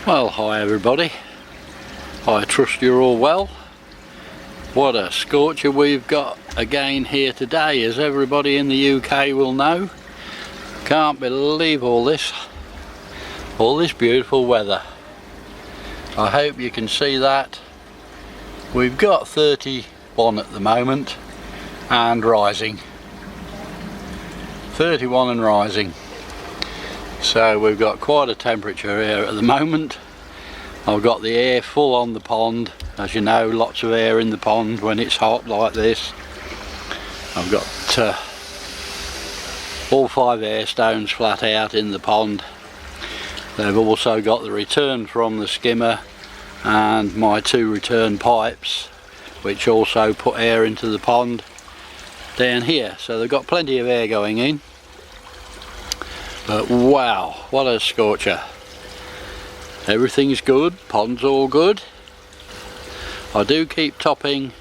Well, hi everybody. I trust you're all well. What a scorcher we've got again here today, as everybody in the UK will know. Can't believe all this beautiful weather. I hope you can see that. We've got 31 at the moment and rising. 31 and rising. So we've got quite a temperature here at the moment. I've got the air full on the pond. As you know, lots of air in the pond when it's hot like this. I've got all 5 air stones flat out in the pond. They've also got the return from the skimmer and my 2 return pipes, which also put air into the pond down here. So they've got plenty of air going in. But wow, what a scorcher. Everything's good, pond's all good. I do keep topping.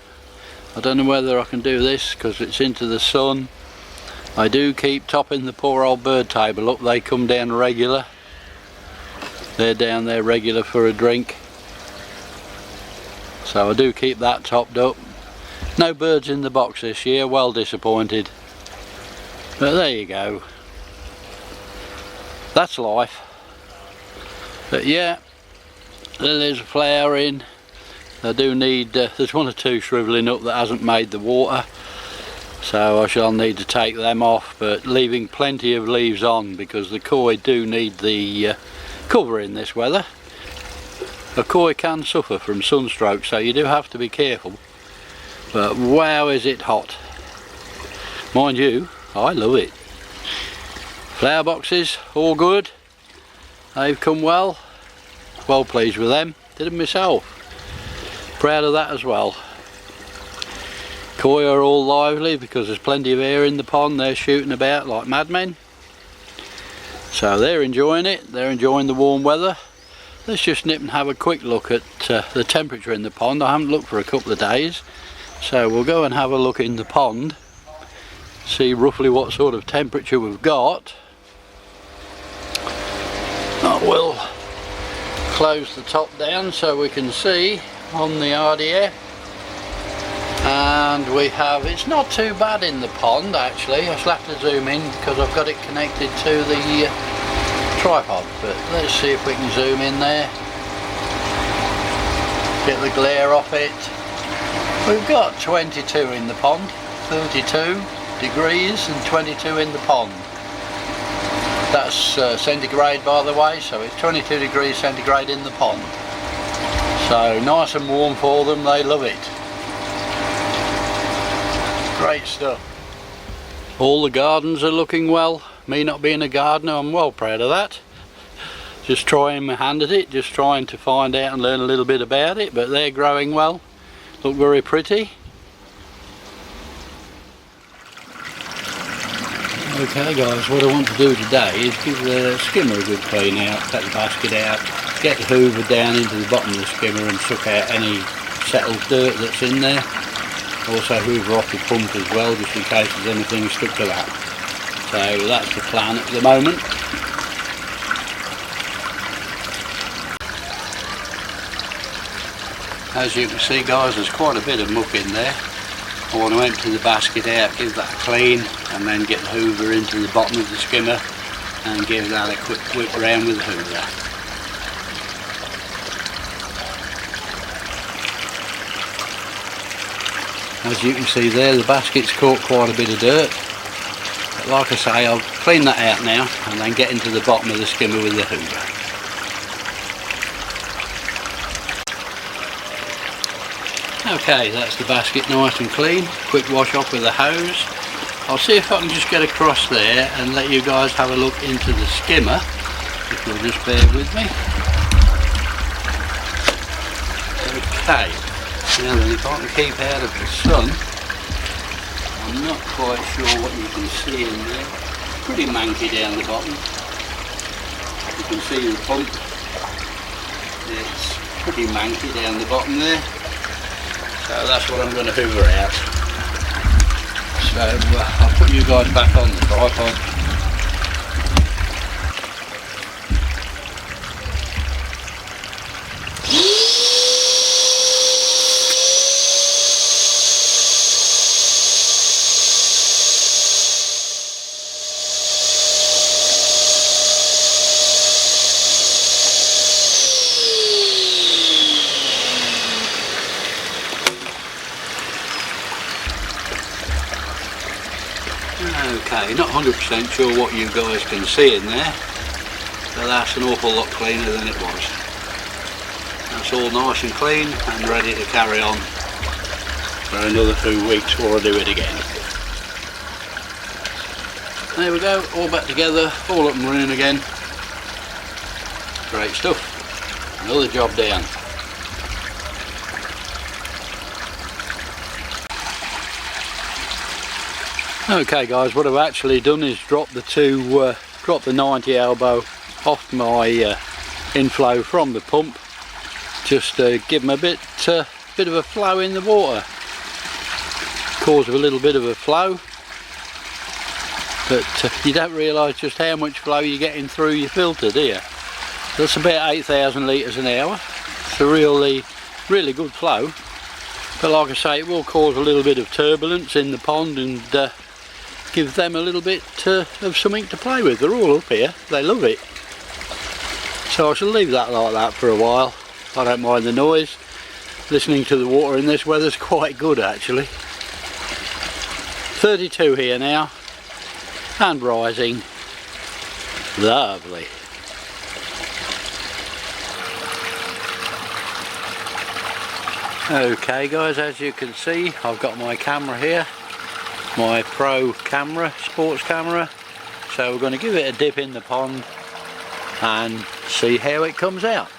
I don't know whether I can do this because it's into the sun. I do keep topping the poor old bird table up. They come down regular. They're down there regular for a drink. So I do keep that topped up. No birds in the box this year, well disappointed. But there you go. That's life. But yeah, lilies are flowering. I do need, there's 1 or 2 shrivelling up that hasn't made the water, so I shall need to take them off, but leaving plenty of leaves on because the koi do need the cover in this weather. A koi can suffer from sunstroke, so you do have to be careful. But wow, is it hot. Mind you, I love it. Flower boxes, all good. They've come well. Well pleased with them. Did them myself. Proud of that as well. Koi are all lively because there's plenty of air in the pond. They're shooting about like madmen. So they're enjoying it. They're enjoying the warm weather. Let's just nip and have a quick look at the temperature in the pond. I haven't looked for a couple of days. So we'll go and have a look in the pond. See roughly what sort of temperature we've got. I will close the top down so we can see on the RDF. And we have, it's not too bad in the pond actually. I shall have to zoom in because I've got it connected to the tripod, but let's see if we can zoom in there. Get the glare off it. We've got 22 in the pond, 32 degrees and 22 in the pond. That's centigrade by the way, so it's 22 degrees centigrade in the pond. So nice and warm for them, they love it. Great stuff. All the gardens are looking well. Me not being a gardener, I'm well proud of that. Just trying my hand at it, just trying to find out and learn a little bit about it, but they're growing well. Look very pretty. Okay guys, what I want to do today is give the skimmer a good clean out, take the basket out, get the hoover down into the bottom of the skimmer and suck out any settled dirt that's in there. Also hoover off the pump as well, just in case there's anything stuck to that. So that's the plan at the moment. As you can see guys, there's quite a bit of muck in there. I want to empty the basket out, give that a clean, and then get the hoover into the bottom of the skimmer and give that a quick whip round with the hoover. As you can see there, the basket's caught quite a bit of dirt. But like I say, I'll clean that out now and then get into the bottom of the skimmer with the hoover. Okay, that's the basket nice and clean. Quick wash off with a hose. I'll see if I can just get across there and let you guys have a look into the skimmer, if you'll just bear with me. Okay, now then, if I can keep out of the sun, I'm not quite sure what you can see in there. Pretty manky down the bottom. You can see the pump. It's pretty manky down the bottom there. So that's what I'm going to hoover out. So I'll put you guys back on the tripod. say, not 100% sure what you guys can see in there, but that's an awful lot cleaner than it was. That's all nice and clean and ready to carry on for another 2 weeks before I do it again. There we go, all back together, all up and running again. Great stuff. Another job down. Okay guys, what I've actually done is drop the 90 elbow off my inflow from the pump, just to give them a bit of a flow in the water. Cause of a little bit of a flow, but you don't realise just how much flow you're getting through your filter, do you? That's about 8,000 litres an hour. It's a really good flow, but like I say, it will cause a little bit of turbulence in the pond and give them a little bit of something to play with. They're all up here, they love it. So I shall leave that like that for a while. I don't mind the noise. Listening to the water in this weather's quite good actually. 32 here now, and rising. Lovely. Okay guys, as you can see, I've got my camera here, my pro camera, sports camera, so we're going to give it a dip in the pond and see how it comes out.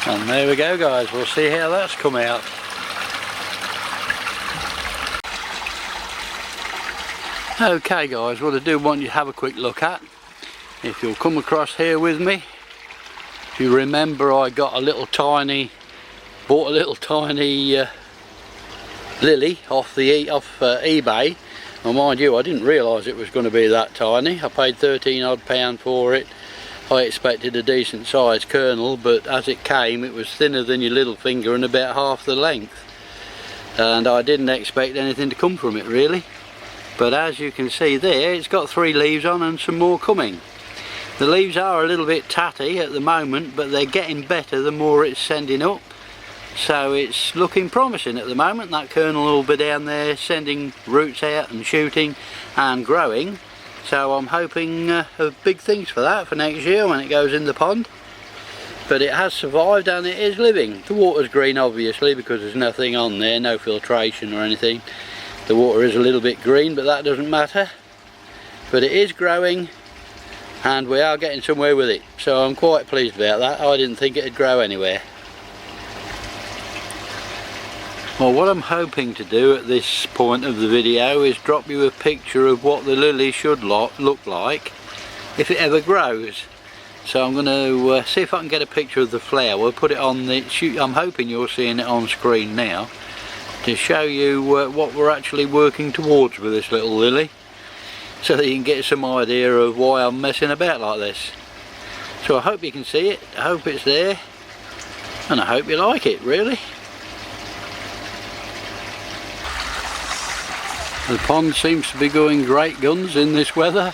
And there we go guys, we'll see how that's come out. Okay guys, what I do want you to have a quick look at, if you'll come across here with me, if you remember I got bought a little tiny lily off eBay. Well, mind you, I didn't realise it was going to be that tiny. I paid £13 odd for it. I expected a decent sized kernel, but as it came it was thinner than your little finger and about half the length, and I didn't expect anything to come from it really. But as you can see there, it's got 3 leaves on and some more coming. The leaves are a little bit tatty at the moment, but they're getting better the more it's sending up, so it's looking promising at the moment. That kernel will be down there sending roots out and shooting and growing. So I'm hoping of big things for that for next year when it goes in the pond. But it has survived and it is living. The water's green obviously because there's nothing on there, no filtration or anything. The water is a little bit green, but that doesn't matter. But it is growing and we are getting somewhere with it. So I'm quite pleased about that. I didn't think it'd grow anywhere. Well, what I'm hoping to do at this point of the video is drop you a picture of what the lily should look like if it ever grows. So I'm going to see if I can get a picture of the flower. We'll put it on the shoot. I'm hoping you're seeing it on screen now to show you what we're actually working towards with this little lily, so that you can get some idea of why I'm messing about like this. So I hope you can see it. I hope it's there. and I hope you like it, really. The pond seems to be going great guns in this weather.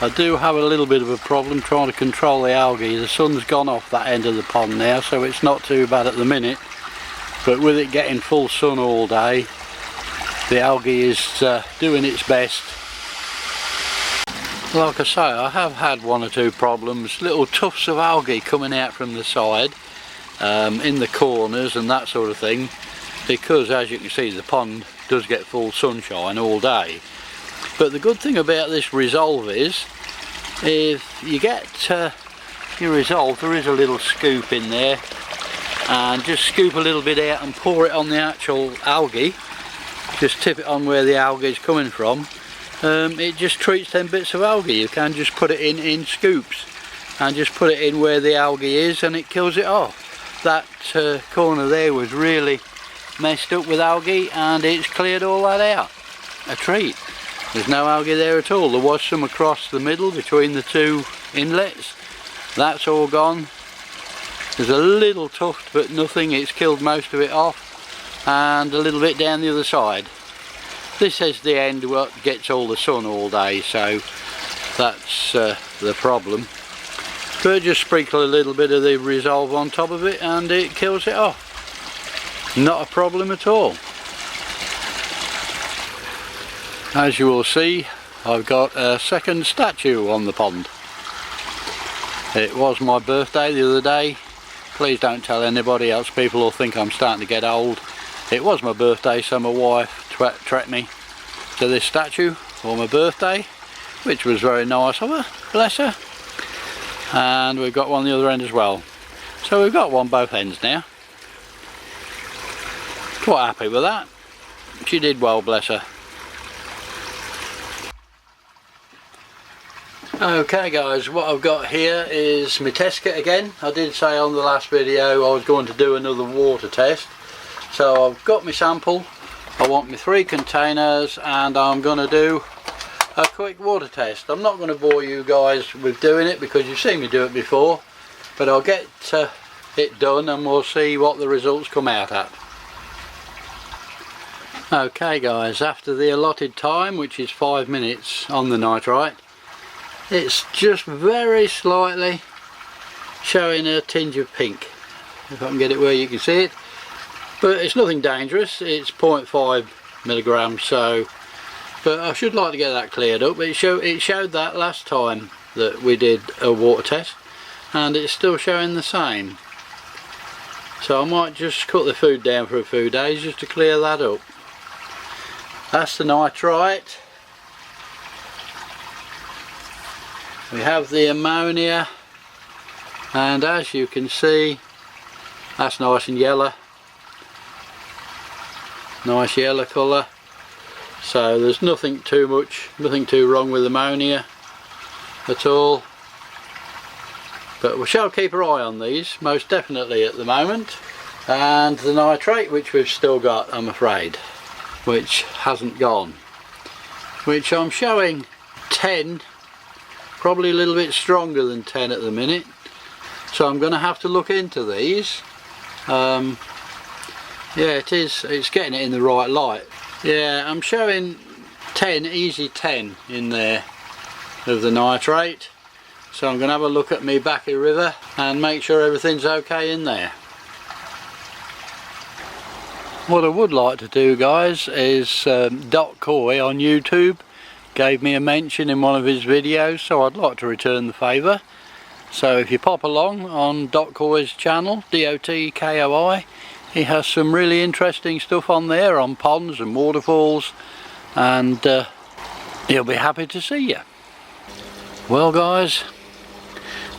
I do have a little bit of a problem trying to control the algae. The sun's gone off that end of the pond now, so it's not too bad at the minute, but with it getting full sun all day, the algae is doing its best. Like I say, I have had one or two problems, little tufts of algae coming out from the side, in the corners and that sort of thing, because as you can see the pond does get full sunshine all day. But the good thing about this resolve is, if you get your resolve, there is a little scoop in there, and just scoop a little bit out and pour it on the actual algae. Just tip it on where the algae is coming from. It just treats them bits of algae. You can just put it in scoops and just put it in where the algae is, and it kills it off. That corner there was really messed up with algae, and it's cleared all that out. A treat. There's no algae there at all. There was some across the middle between the two inlets. That's all gone. There's a little tuft but nothing. It's killed most of it off, and a little bit down the other side. This is the end what gets all the sun all day, so that's the problem. But just sprinkle a little bit of the resolve on top of it and it kills it off. Not a problem at all. As you will see, I've got a second statue on the pond. It was my birthday the other day. Please don't tell anybody else, people will think I'm starting to get old. It was my birthday, so my wife treated me to this statue for my birthday, which was very nice of her, bless her. And we've got one on the other end as well. So we've got one both ends now. Quite happy with that. She did well, bless her. Okay guys, what I've got here is my test kit again. I did say on the last video I was going to do another water test. So I've got my sample, I want my 3 containers, and I'm going to do a quick water test. I'm not going to bore you guys with doing it because you've seen me do it before, but I'll get it done and we'll see what the results come out at. Okay guys, after the allotted time, which is 5 minutes on the nitrite, it's just very slightly showing a tinge of pink, if I can get it where you can see it. But it's nothing dangerous, it's 0.5 milligrams, so, but I should like to get that cleared up. It showed that last time that we did a water test, and it's still showing the same. So I might just cut the food down for a few days just to clear that up. That's the nitrite. We have the ammonia, and as you can see, that's nice and yellow. Nice yellow colour. So there's nothing too wrong with ammonia at all. But we shall keep our eye on these, most definitely at the moment. And the nitrate, which we've still got, I'm afraid, which hasn't gone. Which I'm showing 10, probably a little bit stronger than 10 at the minute. So I'm going to have to look into these. Yeah, it's getting it in the right light. Yeah, I'm showing 10, easy 10 in there of the nitrate. So I'm going to have a look at me Backy River and make sure everything's okay in there. What I would like to do guys is Doc Coy on YouTube gave me a mention in one of his videos, so I'd like to return the favour. So if you pop along on Doc Coy's channel, DOTKOI, he has some really interesting stuff on there on ponds and waterfalls, and he'll be happy to see you. Well guys,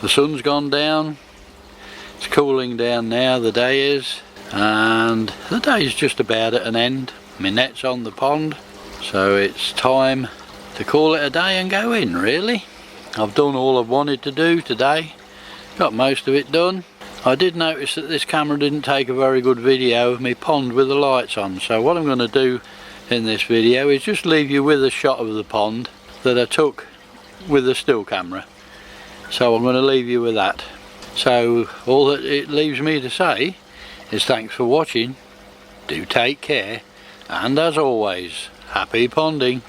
the sun's gone down, it's cooling down now, the day is, and the day's just about at an end. My net's on the pond, so it's time to call it a day and go in really. I've done all I've wanted to do today, got most of it done. I did notice that this camera didn't take a very good video of me pond with the lights on, so what I'm going to do in this video is just leave you with a shot of the pond that I took with the still camera. So I'm going to leave you with that. So all that it leaves me to say is thanks for watching. Do take care, and as always, happy ponding.